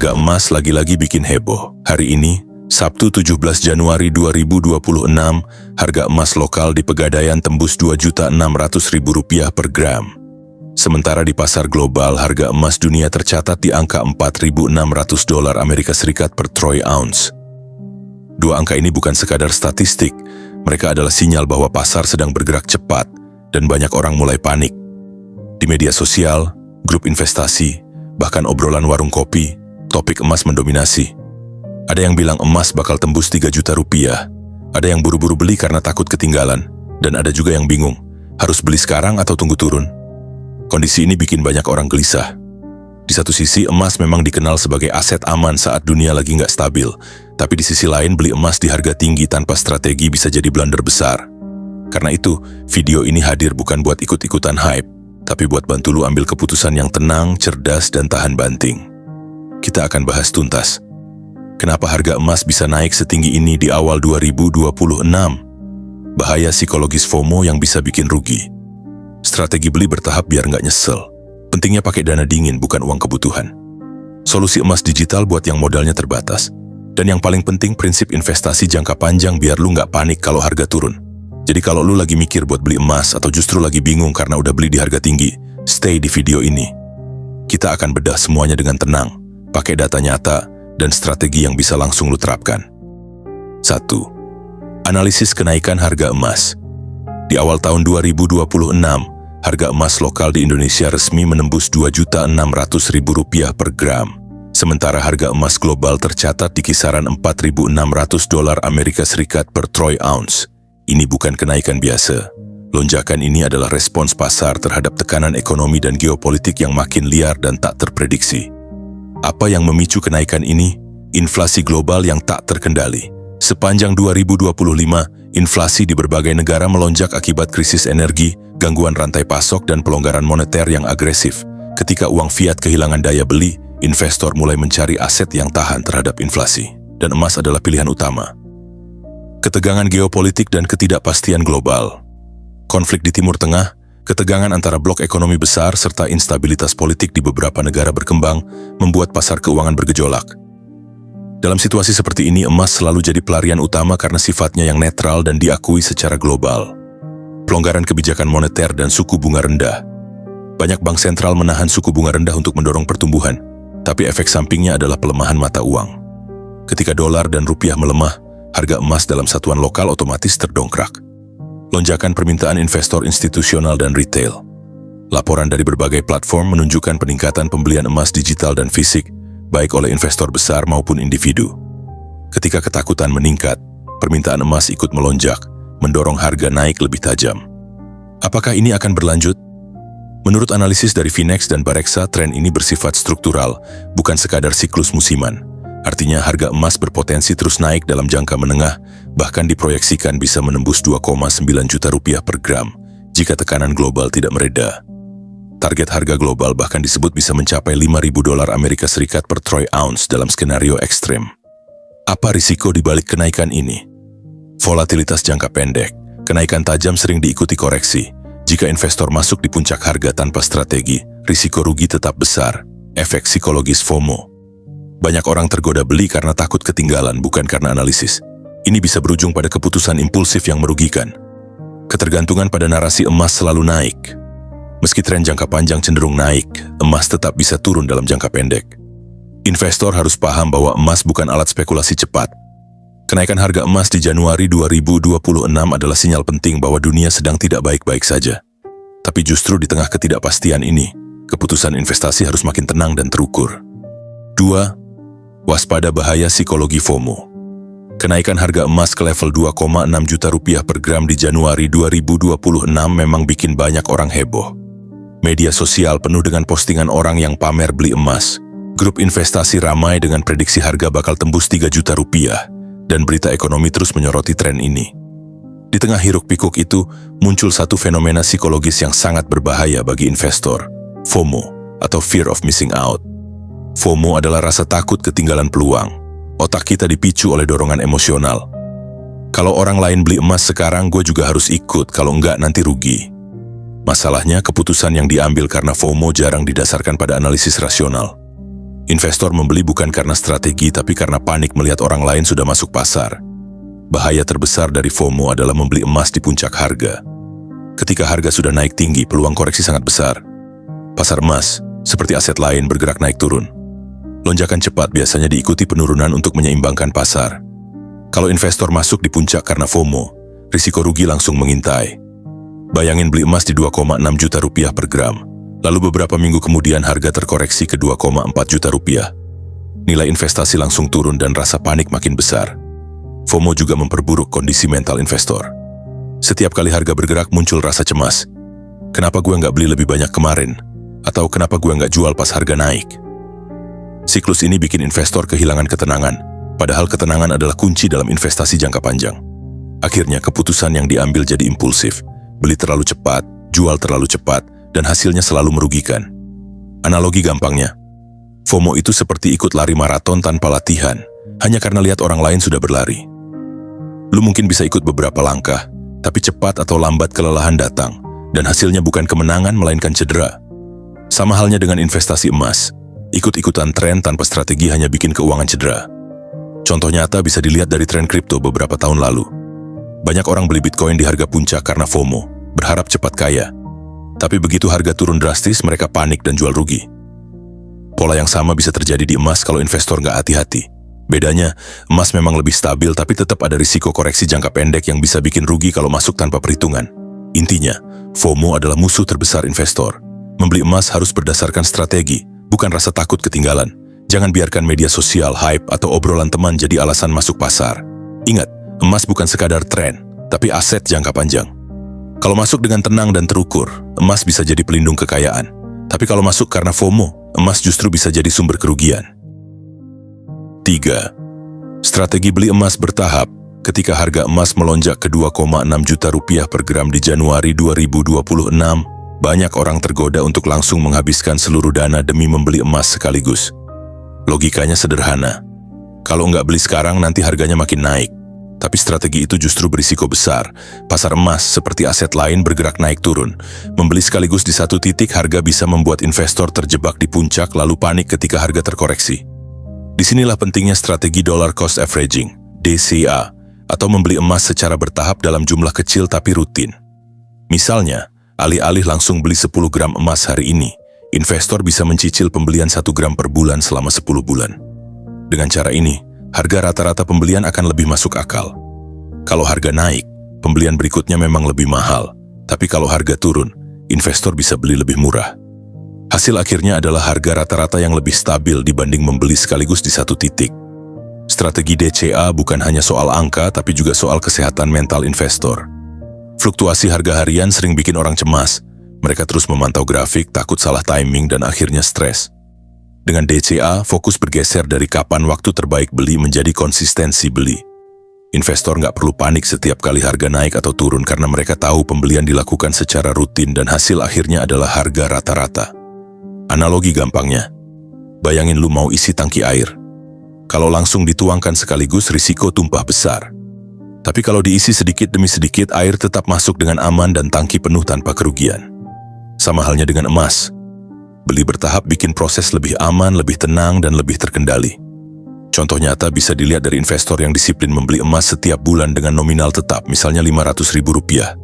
harga emas lagi-lagi bikin heboh. Hari ini, Sabtu 17 Januari 2026, harga emas lokal di Pegadaian tembus Rp2.600.000 per gram. Sementara di pasar global, harga emas dunia tercatat di angka $4.600 Amerika Serikat per troy ounce. Dua angka ini bukan sekadar statistik, mereka adalah sinyal bahwa pasar sedang bergerak cepat dan banyak orang mulai panik. Di media sosial, grup investasi, bahkan obrolan warung kopi, topik emas mendominasi. Ada yang bilang emas bakal tembus Rp3 juta, ada yang buru-buru beli karena takut ketinggalan, dan ada juga yang bingung, harus beli sekarang atau tunggu turun. Kondisi ini bikin banyak orang gelisah. Di satu sisi, emas memang dikenal sebagai aset aman saat dunia lagi nggak stabil, tapi di sisi lain beli emas di harga tinggi tanpa strategi bisa jadi blunder besar. Karena itu, video ini hadir bukan buat ikut-ikutan hype, tapi buat bantu lu ambil keputusan yang tenang, cerdas, dan tahan banting. Kita akan bahas tuntas. Kenapa harga emas bisa naik setinggi ini di awal 2026? Bahaya psikologis FOMO yang bisa bikin rugi. Strategi beli bertahap biar nggak nyesel. Pentingnya pakai dana dingin, bukan uang kebutuhan. Solusi emas digital buat yang modalnya terbatas. Dan yang paling penting, prinsip investasi jangka panjang biar lu nggak panik kalau harga turun. Jadi kalau lu lagi mikir buat beli emas atau justru lagi bingung karena udah beli di harga tinggi, stay di video ini. Kita akan bedah semuanya dengan tenang, pakai data nyata, dan strategi yang bisa langsung lu terapkan. 1. Analisis kenaikan harga emas. Di awal tahun 2026, harga emas lokal di Indonesia resmi menembus Rp2.600.000 per gram. Sementara harga emas global tercatat di kisaran $4.600 Amerika Serikat per troy ounce. Ini bukan kenaikan biasa. Lonjakan ini adalah respons pasar terhadap tekanan ekonomi dan geopolitik yang makin liar dan tak terprediksi. Apa yang memicu kenaikan ini? Inflasi global yang tak terkendali. Sepanjang 2025, inflasi di berbagai negara melonjak akibat krisis energi, gangguan rantai pasok, dan pelonggaran moneter yang agresif. Ketika uang fiat kehilangan daya beli, investor mulai mencari aset yang tahan terhadap inflasi, dan emas adalah pilihan utama. Ketegangan geopolitik dan ketidakpastian global. Konflik di Timur Tengah, ketegangan antara blok ekonomi besar, serta instabilitas politik di beberapa negara berkembang membuat pasar keuangan bergejolak. Dalam situasi seperti ini, emas selalu jadi pelarian utama karena sifatnya yang netral dan diakui secara global. Pelonggaran kebijakan moneter dan suku bunga rendah. Banyak bank sentral menahan suku bunga rendah untuk mendorong pertumbuhan, tapi efek sampingnya adalah pelemahan mata uang. Ketika dolar dan rupiah melemah, harga emas dalam satuan lokal otomatis terdongkrak. Lonjakan permintaan investor institusional dan retail. Laporan dari berbagai platform menunjukkan peningkatan pembelian emas digital dan fisik, baik oleh investor besar maupun individu. Ketika ketakutan meningkat, permintaan emas ikut melonjak, mendorong harga naik lebih tajam. Apakah ini akan berlanjut? Menurut analisis dari Finex dan Bareksa, tren ini bersifat struktural, bukan sekadar siklus musiman. Artinya harga emas berpotensi terus naik dalam jangka menengah, bahkan diproyeksikan bisa menembus Rp2.9 juta per gram jika tekanan global tidak mereda. Target harga global bahkan disebut bisa mencapai $5.000 Amerika Serikat per troy ounce dalam skenario ekstrem. Apa risiko di balik kenaikan ini? Volatilitas jangka pendek. Kenaikan tajam sering diikuti koreksi. Jika investor masuk di puncak harga tanpa strategi, risiko rugi tetap besar. Efek psikologis FOMO. Banyak orang tergoda beli karena takut ketinggalan, bukan karena analisis. Ini bisa berujung pada keputusan impulsif yang merugikan. Ketergantungan pada narasi emas selalu naik. Meski tren jangka panjang cenderung naik, emas tetap bisa turun dalam jangka pendek. Investor harus paham bahwa emas bukan alat spekulasi cepat. Kenaikan harga emas di Januari 2026 adalah sinyal penting bahwa dunia sedang tidak baik-baik saja. Tapi justru di tengah ketidakpastian ini, keputusan investasi harus makin tenang dan terukur. 2. Waspada bahaya psikologi FOMO. Kenaikan harga emas ke level Rp2.6 juta per gram di Januari 2026 memang bikin banyak orang heboh. Media sosial penuh dengan postingan orang yang pamer beli emas. Grup investasi ramai dengan prediksi harga bakal tembus Rp3 juta, dan berita ekonomi terus menyoroti tren ini. Di tengah hiruk-pikuk itu, muncul satu fenomena psikologis yang sangat berbahaya bagi investor, FOMO atau Fear of Missing Out. FOMO adalah rasa takut ketinggalan peluang. Otak kita dipicu oleh dorongan emosional. Kalau orang lain beli emas sekarang, gue juga harus ikut, kalau enggak nanti rugi. Masalahnya, keputusan yang diambil karena FOMO jarang didasarkan pada analisis rasional. Investor membeli bukan karena strategi tapi karena panik melihat orang lain sudah masuk pasar. Bahaya terbesar dari FOMO adalah membeli emas di puncak harga. Ketika harga sudah naik tinggi, peluang koreksi sangat besar. Pasar emas, seperti aset lain, bergerak naik turun. Lonjakan cepat biasanya diikuti penurunan untuk menyeimbangkan pasar. Kalau investor masuk di puncak karena FOMO, risiko rugi langsung mengintai. Bayangin beli emas di 2,6 juta rupiah per gram, lalu beberapa minggu kemudian harga terkoreksi ke 2,4 juta rupiah. Nilai investasi langsung turun dan rasa panik makin besar. FOMO juga memperburuk kondisi mental investor. Setiap kali harga bergerak muncul rasa cemas. Kenapa gue nggak beli lebih banyak kemarin? Atau kenapa gue nggak jual pas harga naik? Siklus ini bikin investor kehilangan ketenangan, padahal ketenangan adalah kunci dalam investasi jangka panjang. Akhirnya keputusan yang diambil jadi impulsif, beli terlalu cepat, jual terlalu cepat, dan hasilnya selalu merugikan. Analogi gampangnya, FOMO itu seperti ikut lari maraton tanpa latihan, hanya karena lihat orang lain sudah berlari. Lu mungkin bisa ikut beberapa langkah, tapi cepat atau lambat kelelahan datang, dan hasilnya bukan kemenangan melainkan cedera. Sama halnya dengan investasi emas, ikut-ikutan tren tanpa strategi hanya bikin keuangan cedera. Contoh nyata bisa dilihat dari tren kripto beberapa tahun lalu. Banyak orang beli Bitcoin di harga puncak karena FOMO, berharap cepat kaya. Tapi begitu harga turun drastis, mereka panik dan jual rugi. Pola yang sama bisa terjadi di emas kalau investor nggak hati-hati. Bedanya, emas memang lebih stabil tapi tetap ada risiko koreksi jangka pendek yang bisa bikin rugi kalau masuk tanpa perhitungan. Intinya, FOMO adalah musuh terbesar investor. Membeli emas harus berdasarkan strategi, bukan rasa takut ketinggalan. Jangan biarkan media sosial, hype, atau obrolan teman jadi alasan masuk pasar. Ingat, emas bukan sekadar tren, tapi aset jangka panjang. Kalau masuk dengan tenang dan terukur, emas bisa jadi pelindung kekayaan. Tapi kalau masuk karena FOMO, emas justru bisa jadi sumber kerugian. 3. Strategi beli emas bertahap. Ketika harga emas melonjak ke 2,6 juta rupiah per gram di Januari 2026, banyak orang tergoda untuk langsung menghabiskan seluruh dana demi membeli emas sekaligus. Logikanya sederhana. Kalau nggak beli sekarang, nanti harganya makin naik. Tapi strategi itu justru berisiko besar. Pasar emas, seperti aset lain, bergerak naik turun. Membeli sekaligus di satu titik harga bisa membuat investor terjebak di puncak lalu panik ketika harga terkoreksi. Disinilah pentingnya strategi dollar cost averaging, DCA, atau membeli emas secara bertahap dalam jumlah kecil tapi rutin. Misalnya, alih-alih langsung beli 10 gram emas hari ini, investor bisa mencicil pembelian 1 gram per bulan selama 10 bulan. Dengan cara ini, harga rata-rata pembelian akan lebih masuk akal. Kalau harga naik, pembelian berikutnya memang lebih mahal. Tapi kalau harga turun, investor bisa beli lebih murah. Hasil akhirnya adalah harga rata-rata yang lebih stabil dibanding membeli sekaligus di satu titik. Strategi DCA bukan hanya soal angka, tapi juga soal kesehatan mental investor. Fluktuasi harga harian sering bikin orang cemas. Mereka terus memantau grafik, takut salah timing, dan akhirnya stres. Dengan DCA, fokus bergeser dari kapan waktu terbaik beli menjadi konsistensi beli. Investor nggak perlu panik setiap kali harga naik atau turun karena mereka tahu pembelian dilakukan secara rutin dan hasil akhirnya adalah harga rata-rata. Analogi gampangnya, bayangin lu mau isi tangki air. Kalau langsung dituangkan sekaligus, risiko tumpah besar. Tapi kalau diisi sedikit demi sedikit, air tetap masuk dengan aman dan tangki penuh tanpa kerugian. Sama halnya dengan emas. Beli bertahap bikin proses lebih aman, lebih tenang, dan lebih terkendali. Contoh nyata bisa dilihat dari investor yang disiplin membeli emas setiap bulan dengan nominal tetap, misalnya Rp500.000.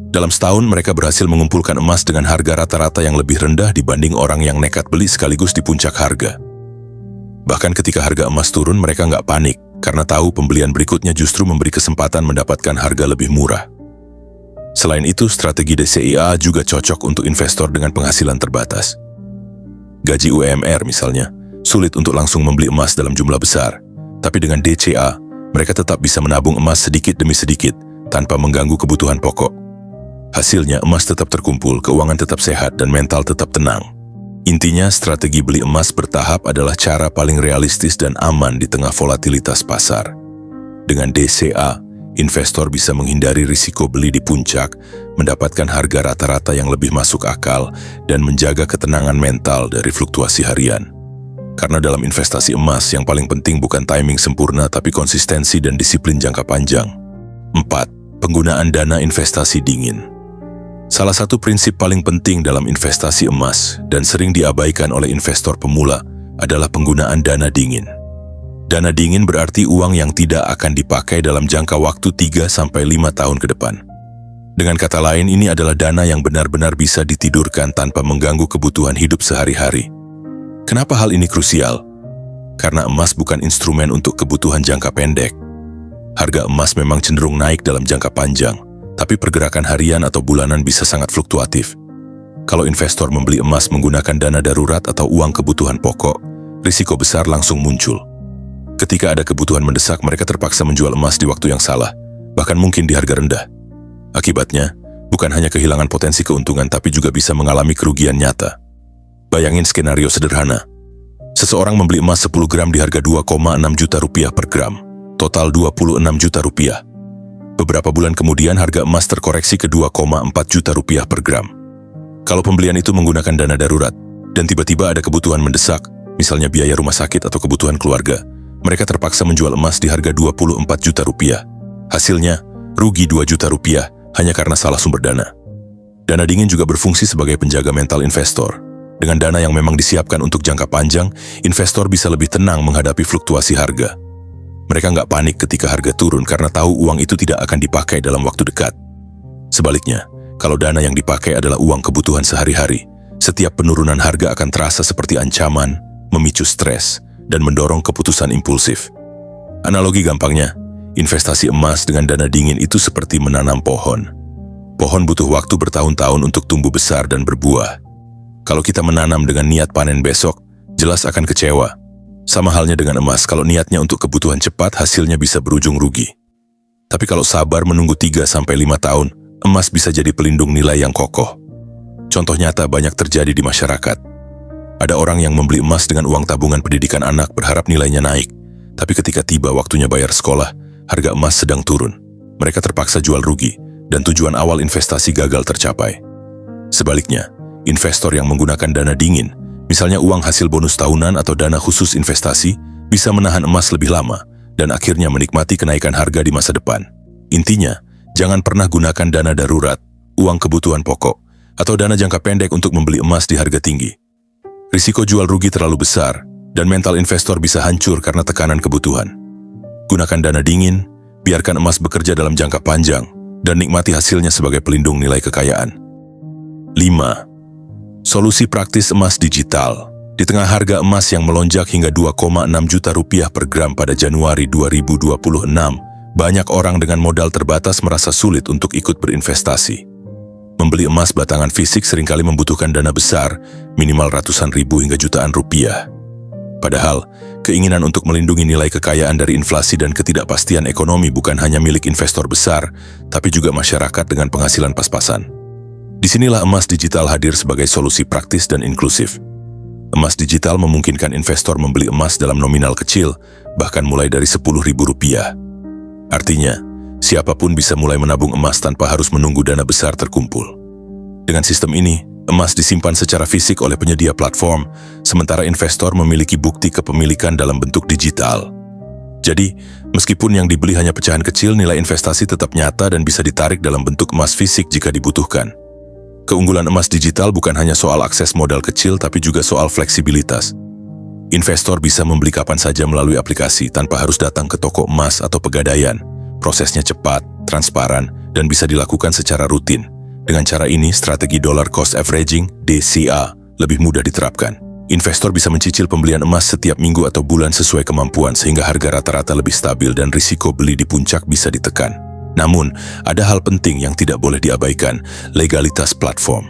Dalam setahun, mereka berhasil mengumpulkan emas dengan harga rata-rata yang lebih rendah dibanding orang yang nekat beli sekaligus di puncak harga. Bahkan ketika harga emas turun, mereka nggak panik, karena tahu pembelian berikutnya justru memberi kesempatan mendapatkan harga lebih murah. Selain itu, strategi DCA juga cocok untuk investor dengan penghasilan terbatas. Gaji UMR misalnya, sulit untuk langsung membeli emas dalam jumlah besar. Tapi dengan DCA, mereka tetap bisa menabung emas sedikit demi sedikit, tanpa mengganggu kebutuhan pokok. Hasilnya, emas tetap terkumpul, keuangan tetap sehat, dan mental tetap tenang. Intinya, strategi beli emas bertahap adalah cara paling realistis dan aman di tengah volatilitas pasar. Dengan DCA, investor bisa menghindari risiko beli di puncak, mendapatkan harga rata-rata yang lebih masuk akal, dan menjaga ketenangan mental dari fluktuasi harian. Karena dalam investasi emas, yang paling penting bukan timing sempurna, tapi konsistensi dan disiplin jangka panjang. 4. Penggunaan dana investasi dingin. Salah satu prinsip paling penting dalam investasi emas, dan sering diabaikan oleh investor pemula, adalah penggunaan dana dingin. Dana dingin berarti uang yang tidak akan dipakai dalam jangka waktu 3-5 tahun ke depan. Dengan kata lain, ini adalah dana yang benar-benar bisa ditidurkan tanpa mengganggu kebutuhan hidup sehari-hari. Kenapa hal ini krusial? Karena emas bukan instrumen untuk kebutuhan jangka pendek. Harga emas memang cenderung naik dalam jangka panjang, tapi pergerakan harian atau bulanan bisa sangat fluktuatif. Kalau investor membeli emas menggunakan dana darurat atau uang kebutuhan pokok, risiko besar langsung muncul. Ketika ada kebutuhan mendesak, mereka terpaksa menjual emas di waktu yang salah, bahkan mungkin di harga rendah. Akibatnya, bukan hanya kehilangan potensi keuntungan, tapi juga bisa mengalami kerugian nyata. Bayangin skenario sederhana. Seseorang membeli emas 10 gram di harga 2,6 juta rupiah per gram, total 26 juta rupiah. Beberapa bulan kemudian harga emas terkoreksi ke 2,4 juta rupiah per gram. Kalau pembelian itu menggunakan dana darurat, dan tiba-tiba ada kebutuhan mendesak, misalnya biaya rumah sakit atau kebutuhan keluarga, mereka terpaksa menjual emas di harga 24 juta rupiah. Hasilnya, rugi 2 juta rupiah hanya karena salah sumber dana. Dana dingin juga berfungsi sebagai penjaga mental investor. Dengan dana yang memang disiapkan untuk jangka panjang, investor bisa lebih tenang menghadapi fluktuasi harga. Mereka nggak panik ketika harga turun karena tahu uang itu tidak akan dipakai dalam waktu dekat. Sebaliknya, kalau dana yang dipakai adalah uang kebutuhan sehari-hari, setiap penurunan harga akan terasa seperti ancaman, memicu stres, dan mendorong keputusan impulsif. Analogi gampangnya, investasi emas dengan dana dingin itu seperti menanam pohon. Pohon butuh waktu bertahun-tahun untuk tumbuh besar dan berbuah. Kalau kita menanam dengan niat panen besok, jelas akan kecewa. Sama halnya dengan emas, kalau niatnya untuk kebutuhan cepat, hasilnya bisa berujung rugi. Tapi kalau sabar menunggu 3-5 tahun, emas bisa jadi pelindung nilai yang kokoh. Contoh nyata banyak terjadi di masyarakat. Ada orang yang membeli emas dengan uang tabungan pendidikan anak berharap nilainya naik. Tapi ketika tiba waktunya bayar sekolah, harga emas sedang turun. Mereka terpaksa jual rugi, dan tujuan awal investasi gagal tercapai. Sebaliknya, investor yang menggunakan dana dingin, misalnya uang hasil bonus tahunan atau dana khusus investasi, bisa menahan emas lebih lama dan akhirnya menikmati kenaikan harga di masa depan. Intinya, jangan pernah gunakan dana darurat, uang kebutuhan pokok, atau dana jangka pendek untuk membeli emas di harga tinggi. Risiko jual rugi terlalu besar, dan mental investor bisa hancur karena tekanan kebutuhan. Gunakan dana dingin, biarkan emas bekerja dalam jangka panjang, dan nikmati hasilnya sebagai pelindung nilai kekayaan. 5. Solusi praktis emas digital. Di tengah harga emas yang melonjak hingga 2,6 juta rupiah per gram pada Januari 2026, banyak orang dengan modal terbatas merasa sulit untuk ikut berinvestasi. Membeli emas batangan fisik seringkali membutuhkan dana besar, minimal ratusan ribu hingga jutaan rupiah. Padahal, keinginan untuk melindungi nilai kekayaan dari inflasi dan ketidakpastian ekonomi bukan hanya milik investor besar, tapi juga masyarakat dengan penghasilan pas-pasan. Disinilah emas digital hadir sebagai solusi praktis dan inklusif. Emas digital memungkinkan investor membeli emas dalam nominal kecil, bahkan mulai dari Rp10.000. Artinya, siapapun bisa mulai menabung emas tanpa harus menunggu dana besar terkumpul. Dengan sistem ini, emas disimpan secara fisik oleh penyedia platform, sementara investor memiliki bukti kepemilikan dalam bentuk digital. Jadi, meskipun yang dibeli hanya pecahan kecil, nilai investasi tetap nyata dan bisa ditarik dalam bentuk emas fisik jika dibutuhkan. Keunggulan emas digital bukan hanya soal akses modal kecil, tapi juga soal fleksibilitas. Investor bisa membeli kapan saja melalui aplikasi tanpa harus datang ke toko emas atau pegadaian. Prosesnya cepat, transparan, dan bisa dilakukan secara rutin. Dengan cara ini, strategi dollar cost averaging (DCA) lebih mudah diterapkan. Investor bisa mencicil pembelian emas setiap minggu atau bulan sesuai kemampuan sehingga harga rata-rata lebih stabil dan risiko beli di puncak bisa ditekan. Namun, ada hal penting yang tidak boleh diabaikan, legalitas platform.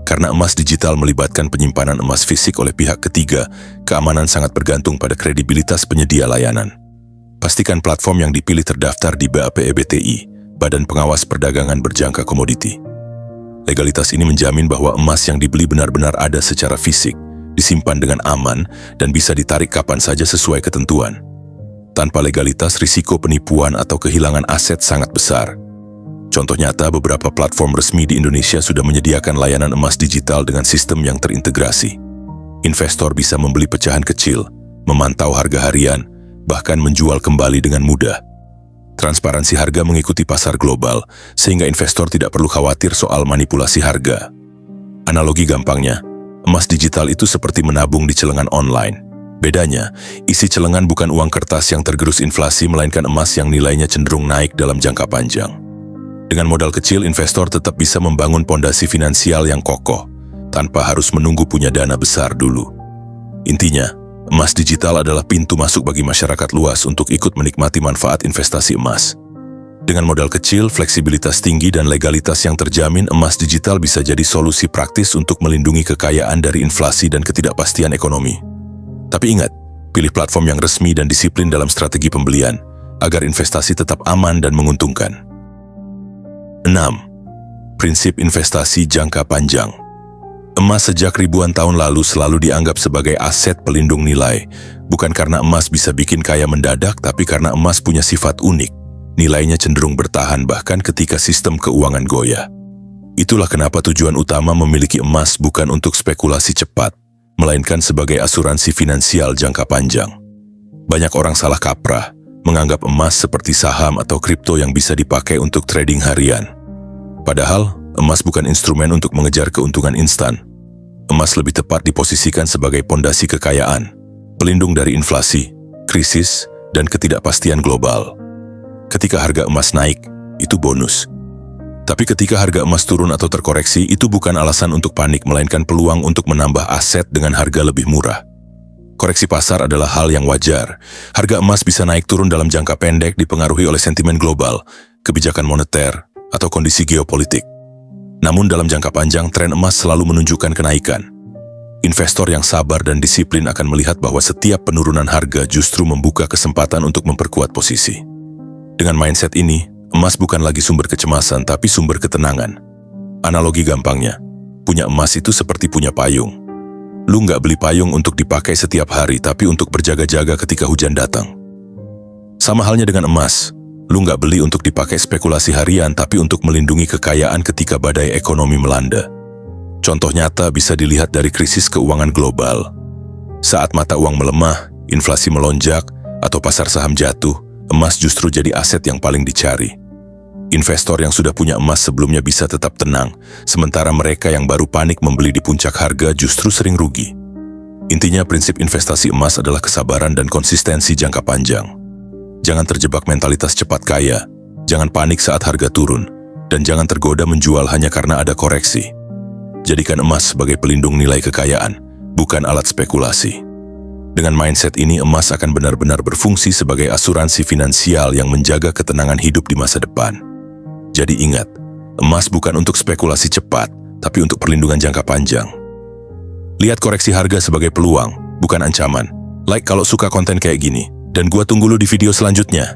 Karena emas digital melibatkan penyimpanan emas fisik oleh pihak ketiga, keamanan sangat bergantung pada kredibilitas penyedia layanan. Pastikan platform yang dipilih terdaftar di BAPEBTI, Badan Pengawas Perdagangan Berjangka Komoditi. Legalitas ini menjamin bahwa emas yang dibeli benar-benar ada secara fisik, disimpan dengan aman, dan bisa ditarik kapan saja sesuai ketentuan. Tanpa legalitas, risiko penipuan atau kehilangan aset sangat besar. Contoh nyata, beberapa platform resmi di Indonesia sudah menyediakan layanan emas digital dengan sistem yang terintegrasi. Investor bisa membeli pecahan kecil, memantau harga harian, bahkan menjual kembali dengan mudah. Transparansi harga mengikuti pasar global, sehingga investor tidak perlu khawatir soal manipulasi harga. Analogi gampangnya, emas digital itu seperti menabung di celengan online. Bedanya, isi celengan bukan uang kertas yang tergerus inflasi, melainkan emas yang nilainya cenderung naik dalam jangka panjang. Dengan modal kecil, investor tetap bisa membangun pondasi finansial yang kokoh, tanpa harus menunggu punya dana besar dulu. Intinya, emas digital adalah pintu masuk bagi masyarakat luas untuk ikut menikmati manfaat investasi emas. Dengan modal kecil, fleksibilitas tinggi, dan legalitas yang terjamin, emas digital bisa jadi solusi praktis untuk melindungi kekayaan dari inflasi dan ketidakpastian ekonomi. Tapi ingat, pilih platform yang resmi dan disiplin dalam strategi pembelian, agar investasi tetap aman dan menguntungkan. 6. Prinsip investasi jangka panjang. Emas sejak ribuan tahun lalu selalu dianggap sebagai aset pelindung nilai, bukan karena emas bisa bikin kaya mendadak, tapi karena emas punya sifat unik. Nilainya cenderung bertahan bahkan ketika sistem keuangan goyah. Itulah kenapa tujuan utama memiliki emas bukan untuk spekulasi cepat, melainkan sebagai asuransi finansial jangka panjang. Banyak orang salah kaprah, menganggap emas seperti saham atau kripto yang bisa dipakai untuk trading harian. Padahal, emas bukan instrumen untuk mengejar keuntungan instan. Emas lebih tepat diposisikan sebagai pondasi kekayaan, pelindung dari inflasi, krisis, dan ketidakpastian global. Ketika harga emas naik, itu bonus. Tapi ketika harga emas turun atau terkoreksi, itu bukan alasan untuk panik, melainkan peluang untuk menambah aset dengan harga lebih murah. Koreksi pasar adalah hal yang wajar. Harga emas bisa naik turun dalam jangka pendek dipengaruhi oleh sentimen global, kebijakan moneter, atau kondisi geopolitik. Namun dalam jangka panjang, tren emas selalu menunjukkan kenaikan. Investor yang sabar dan disiplin akan melihat bahwa setiap penurunan harga justru membuka kesempatan untuk memperkuat posisi. Dengan mindset ini, emas bukan lagi sumber kecemasan, tapi sumber ketenangan. Analogi gampangnya, punya emas itu seperti punya payung. Lu nggak beli payung untuk dipakai setiap hari, tapi untuk berjaga-jaga ketika hujan datang. Sama halnya dengan emas, lu nggak beli untuk dipakai spekulasi harian, tapi untuk melindungi kekayaan ketika badai ekonomi melanda. Contoh nyata bisa dilihat dari krisis keuangan global. Saat mata uang melemah, inflasi melonjak, atau pasar saham jatuh, emas justru jadi aset yang paling dicari. Investor yang sudah punya emas sebelumnya bisa tetap tenang, sementara mereka yang baru panik membeli di puncak harga justru sering rugi. Intinya, prinsip investasi emas adalah kesabaran dan konsistensi jangka panjang. Jangan terjebak mentalitas cepat kaya, jangan panik saat harga turun, dan jangan tergoda menjual hanya karena ada koreksi. Jadikan emas sebagai pelindung nilai kekayaan, bukan alat spekulasi. Dengan mindset ini, emas akan benar-benar berfungsi sebagai asuransi finansial yang menjaga ketenangan hidup di masa depan. Jadi ingat, emas bukan untuk spekulasi cepat, tapi untuk perlindungan jangka panjang. Lihat koreksi harga sebagai peluang, bukan ancaman. Like kalau suka konten kayak gini, dan gua tunggu lu di video selanjutnya.